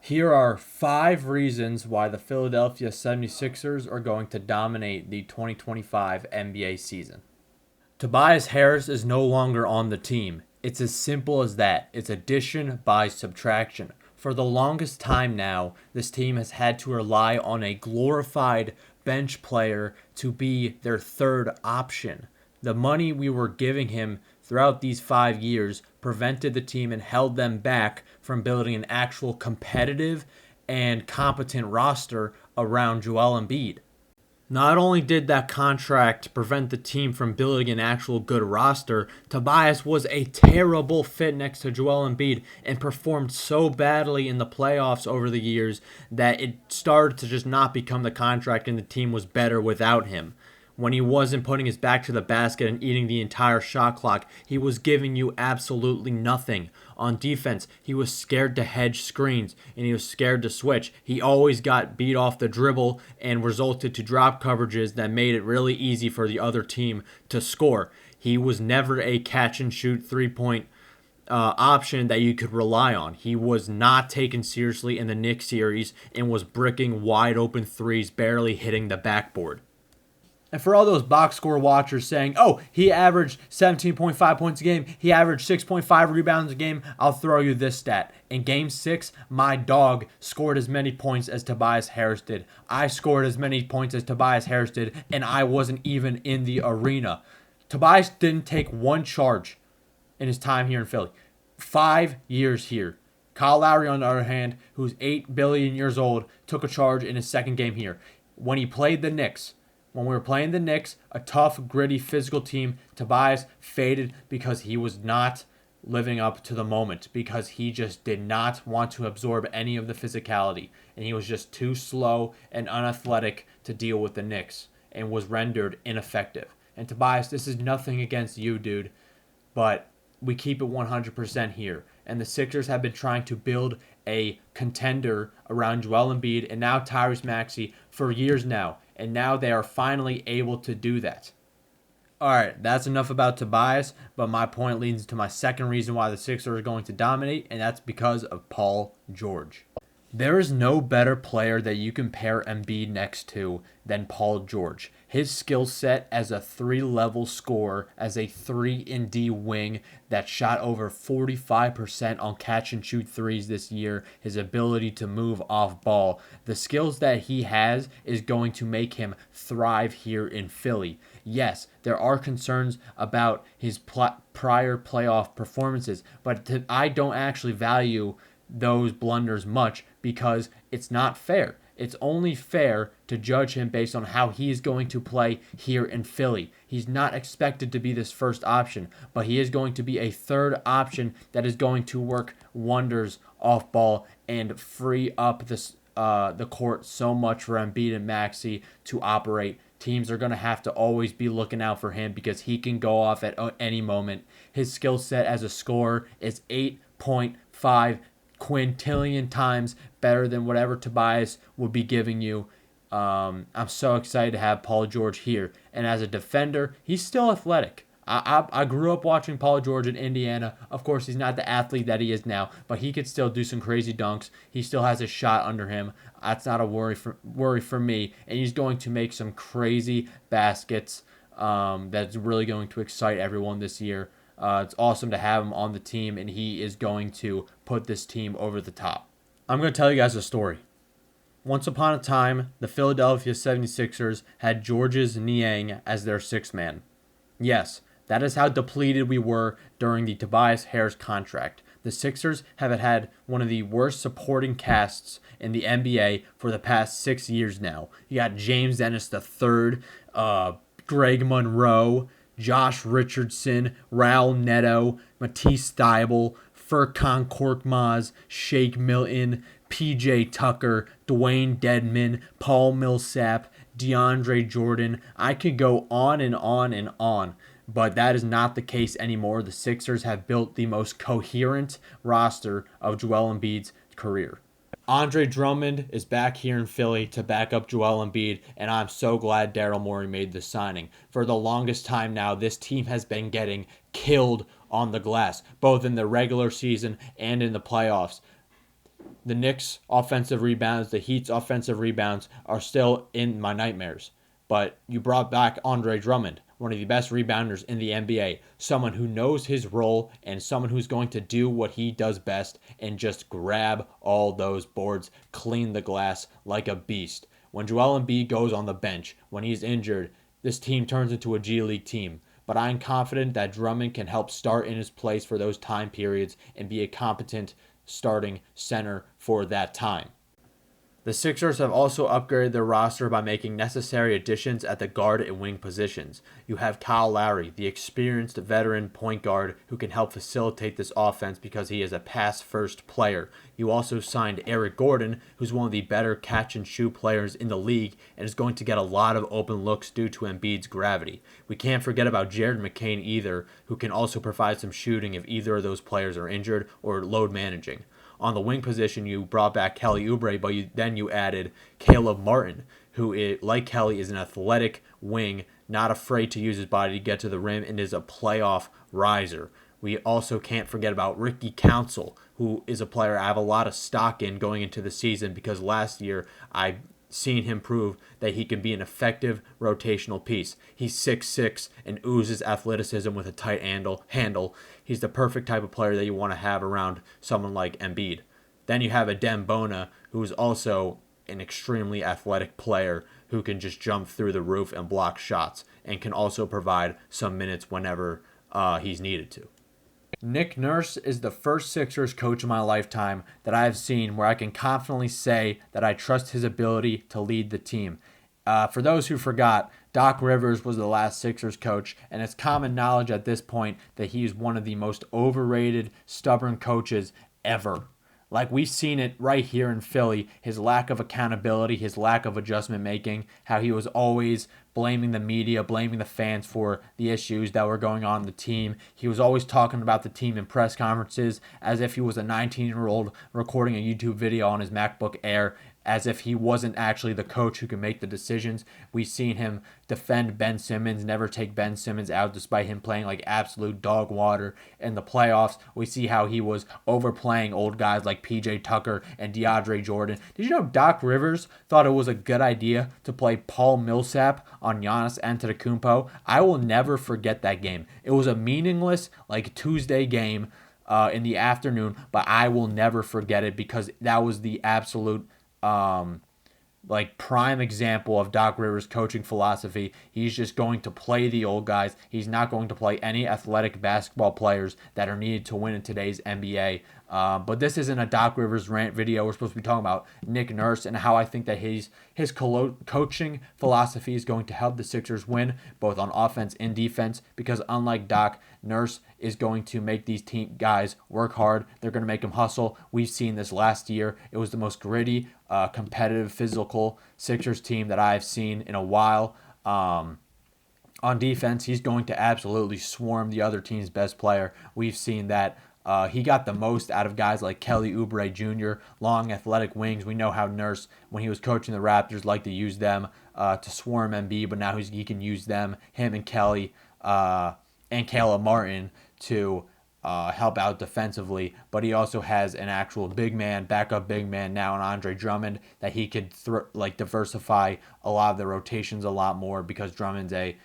Here are 5 reasons why the Philadelphia 76ers are going to dominate the 2025 NBA season. Tobias Harris is no longer on the team. It's as simple as that. It's addition by subtraction. For the longest time now, this team has had to rely on a glorified bench player to be their third option. The money we were giving him throughout these 5 years prevented the team and held them back from building an actual competitive and competent roster around Joel Embiid. Not only did that contract prevent the team from building an actual good roster, Tobias was a terrible fit next to Joel Embiid and performed so badly in the playoffs over the years that it started to just not become the contract and the team was better without him. When he wasn't putting his back to the basket and eating the entire shot clock, he was giving you absolutely nothing. On defense, he was scared to hedge screens and he was scared to switch. He always got beat off the dribble and resulted to drop coverages that made it really easy for the other team to score. He was never a catch and shoot 3-point option that you could rely on. He was not taken seriously in the Knicks series and was bricking wide open threes, barely hitting the backboard. And for all those box score watchers saying, oh, he averaged 17.5 points a game, he averaged 6.5 rebounds a game, I'll throw you this stat. In Game 6, my dog scored as many points as Tobias Harris did. I scored as many points as Tobias Harris did, and I wasn't even in the arena. Tobias didn't take one charge in his time here in Philly. 5 years here. Kyle Lowry, on the other hand, who's 8 billion years old, took a charge in his second game here. When he played the Knicks, when we were playing the Knicks, a tough, gritty, physical team, Tobias faded because he was not living up to the moment, because he just did not want to absorb any of the physicality, and he was just too slow and unathletic to deal with the Knicks, and was rendered ineffective. And Tobias, this is nothing against you, dude, but we keep it 100% here. And the Sixers have been trying to build a contender around Joel Embiid and now Tyrese Maxey for years now. And now they are finally able to do that. All right, that's enough about Tobias, but my point leads to my second reason why the Sixers are going to dominate, and that's because of Paul George. There is no better player that you can pair Embiid next to than Paul George. His skill set as a 3-level scorer, as a 3-and-D wing that shot over 45% on catch-and-shoot threes this year, his ability to move off ball, the skills that he has is going to make him thrive here in Philly. Yes, there are concerns about his prior playoff performances, but I don't actually value those blunders much because it's not fair. It's only fair to judge him based on how he is going to play here in Philly. He's not expected to be this first option, but he is going to be a third option that is going to work wonders off ball and free up the court so much for Embiid and Maxey to operate. Teams are going to have to always be looking out for him because he can go off at any moment. His skill set as a scorer is 8.5 quintillion times better than whatever Tobias would be giving you. I'm so excited to have Paul George here. And as a defender, he's still athletic. I grew up watching Paul George in Indiana. Of course, he's not the athlete that he is now, but he could still do some crazy dunks. He still has a shot under him. That's not a worry for me. And he's going to make some crazy baskets that's really going to excite everyone this year. It's awesome to have him on the team, and he is going to put this team over the top. I'm going to tell you guys a story. Once upon a time, the Philadelphia 76ers had Georges Niang as their sixth man. Yes, that is how depleted we were during the Tobias Harris contract. The Sixers have had one of the worst supporting casts in the NBA for the past 6 years now. You got James Ennis III, Greg Monroe, Josh Richardson, Raul Neto, Matisse Thybulle, Furkan Korkmaz, Shake Milton, PJ Tucker, Dwayne Dedman, Paul Millsap, DeAndre Jordan. I could go on and on and on, but that is not the case anymore. The Sixers have built the most coherent roster of Joel Embiid's career. Andre Drummond is back here in Philly to back up Joel Embiid, and I'm so glad Daryl Morey made this signing. For the longest time now, this team has been getting killed on the glass, both in the regular season and in the playoffs. The Knicks' offensive rebounds, the Heat's offensive rebounds are still in my nightmares. But you brought back Andre Drummond, one of the best rebounders in the NBA, someone who knows his role and someone who's going to do what he does best and just grab all those boards, clean the glass like a beast. When Joel Embiid goes on the bench, when he's injured, this team turns into a G League team. But I'm confident that Drummond can help start in his place for those time periods and be a competent starting center for that time. The Sixers have also upgraded their roster by making necessary additions at the guard and wing positions. You have Kyle Lowry, the experienced veteran point guard who can help facilitate this offense because he is a pass-first player. You also signed Eric Gordon, who's one of the better catch-and-shoot players in the league and is going to get a lot of open looks due to Embiid's gravity. We can't forget about Jared McCain either, who can also provide some shooting if either of those players are injured or load managing. On the wing position, you brought back Kelly Oubre, but then you added Caleb Martin, who, like Kelly, is an athletic wing, not afraid to use his body to get to the rim, and is a playoff riser. We also can't forget about Ricky Council, who is a player I have a lot of stock in going into the season because last year I seen him prove that he can be an effective rotational piece. He's 6'6" and oozes athleticism with a tight handle. He's the perfect type of player that you want to have around someone like Embiid. Then you have a Dem Bona, who's also an extremely athletic player who can just jump through the roof and block shots and can also provide some minutes whenever he's needed to. Nick Nurse is the first Sixers coach in my lifetime that I have seen where I can confidently say that I trust his ability to lead the team. For those who forgot, Doc Rivers was the last Sixers coach, and it's common knowledge at this point that he's one of the most overrated, stubborn coaches ever. Like, we've seen it right here in Philly, his lack of accountability, his lack of adjustment making, how he was always blaming the media, blaming the fans for the issues that were going on in the team. He was always talking about the team in press conferences as if he was a 19-year-old recording a YouTube video on his MacBook Air, as if he wasn't actually the coach who can make the decisions. We've seen him defend Ben Simmons, never take Ben Simmons out despite him playing like absolute dog water in the playoffs. We see how he was overplaying old guys like PJ Tucker and DeAndre Jordan. Did you know Doc Rivers thought it was a good idea to play Paul Millsap on Giannis Antetokounmpo? I will never forget that game. It was a meaningless like Tuesday game in the afternoon, but I will never forget it because that was the absolute like prime example of Doc Rivers' coaching philosophy. He's just going to play the old guys. He's not going to play any athletic basketball players that are needed to win in today's NBA. But this isn't a Doc Rivers rant video. We're supposed to be talking about Nick Nurse and how I think that his coaching philosophy is going to help the Sixers win both on offense and defense, because unlike Doc, Nurse is going to make these team guys work hard. They're going to make them hustle. We've seen this last year. It was the most gritty, competitive, physical Sixers team that I've seen in a while. On defense, he's going to absolutely swarm the other team's best player. We've seen that. He got the most out of guys like Kelly Oubre Jr., long athletic wings. We know how Nurse, when he was coaching the Raptors, liked to use them to swarm Embiid, but now he can use them, him and Kelly and Caleb Martin, to help out defensively. But he also has an actual big man, backup big man now in Andre Drummond that he could diversify a lot of the rotations a lot more, because Drummond's a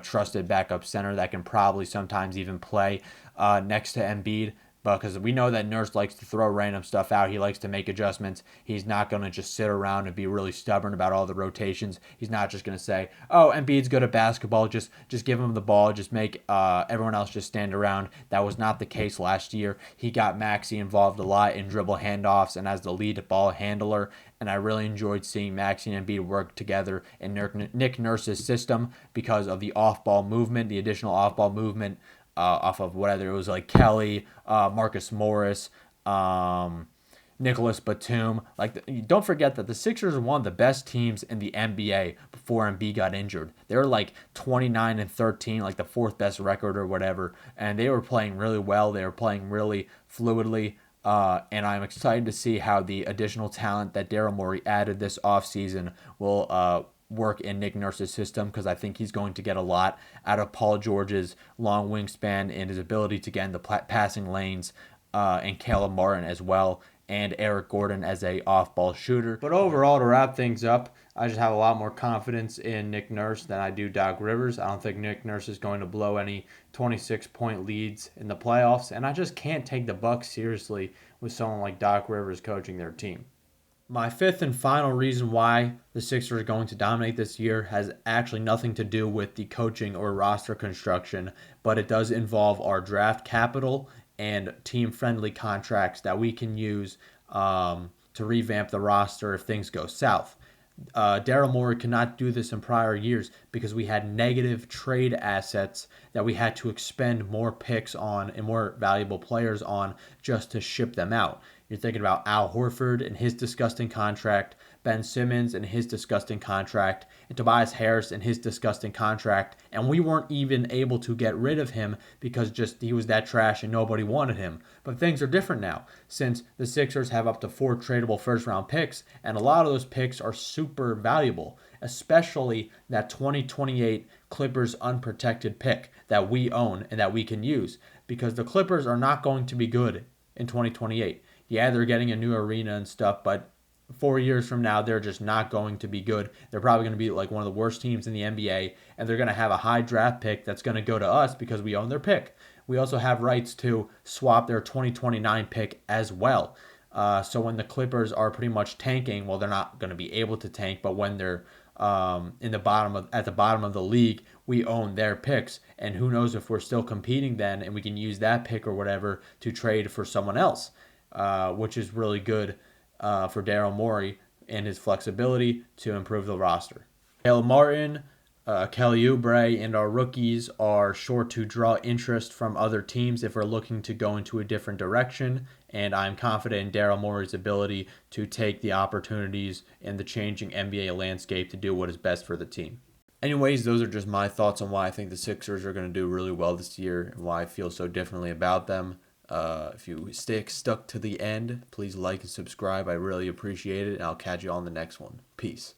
trusted backup center that can probably sometimes even play next to Embiid. Because we know that Nurse likes to throw random stuff out. He likes to make adjustments. He's not going to just sit around and be really stubborn about all the rotations. He's not just going to say, oh, Embiid's good at basketball, just give him the ball, just make everyone else just stand around. That was not the case last year. He got Maxey involved a lot in dribble handoffs and as the lead ball handler, and I really enjoyed seeing Maxey and Embiid work together in Nick Nurse's system because of the off-ball movement, the additional off-ball movement, off of whether it was like Kelly, Marcus Morris, Nicholas Batum. Don't forget that the Sixers are one of the best teams in the NBA before Embiid got injured. They were like 29-13, like the fourth best record or whatever, and they were playing really well. They were playing really fluidly. And I'm excited to see how the additional talent that Daryl Morey added this offseason will work in Nick Nurse's system, because I think he's going to get a lot out of Paul George's long wingspan and his ability to get in the passing lanes, and Caleb Martin as well. and Eric Gordon as a off-ball shooter. But overall, to wrap things up, I just have a lot more confidence in Nick Nurse than I do Doc Rivers. I don't think Nick Nurse is going to blow any 26-point leads in the playoffs, and I just can't take the Bucks seriously with someone like Doc Rivers coaching their team. My fifth and final reason why the Sixers are going to dominate this year has actually nothing to do with the coaching or roster construction, but it does involve our draft capital and team-friendly contracts that we can use to revamp the roster if things go south. Daryl Morey could not do this in prior years because we had negative trade assets that we had to expend more picks on and more valuable players on just to ship them out. You're thinking about Al Horford and his disgusting contract, Ben Simmons and his disgusting contract, and Tobias Harris and his disgusting contract, and we weren't even able to get rid of him because just he was that trash and nobody wanted him. But things are different now since the Sixers have up to 4 tradable first-round picks, and a lot of those picks are super valuable, especially that 2028 Clippers unprotected pick that we own and that we can use because the Clippers are not going to be good in 2028. Yeah, they're getting a new arena and stuff, but 4 years from now, they're just not going to be good. They're probably going to be like one of the worst teams in the NBA, and they're going to have a high draft pick that's going to go to us because we own their pick. We also have rights to swap their 2029 pick as well. So when the Clippers are pretty much tanking, well, they're not going to be able to tank, but when they're at the bottom of the league, we own their picks, and who knows if we're still competing then, and we can use that pick or whatever to trade for someone else. Which is really good for Daryl Morey and his flexibility to improve the roster. Caleb Martin, Kelly Oubre, and our rookies are sure to draw interest from other teams if we're looking to go into a different direction, and I'm confident in Daryl Morey's ability to take the opportunities in the changing NBA landscape to do what is best for the team. Anyways, those are just my thoughts on why I think the Sixers are going to do really well this year and why I feel so differently about them. If you stuck to the end, please like and subscribe. I really appreciate it, and I'll catch you on the next one. Peace.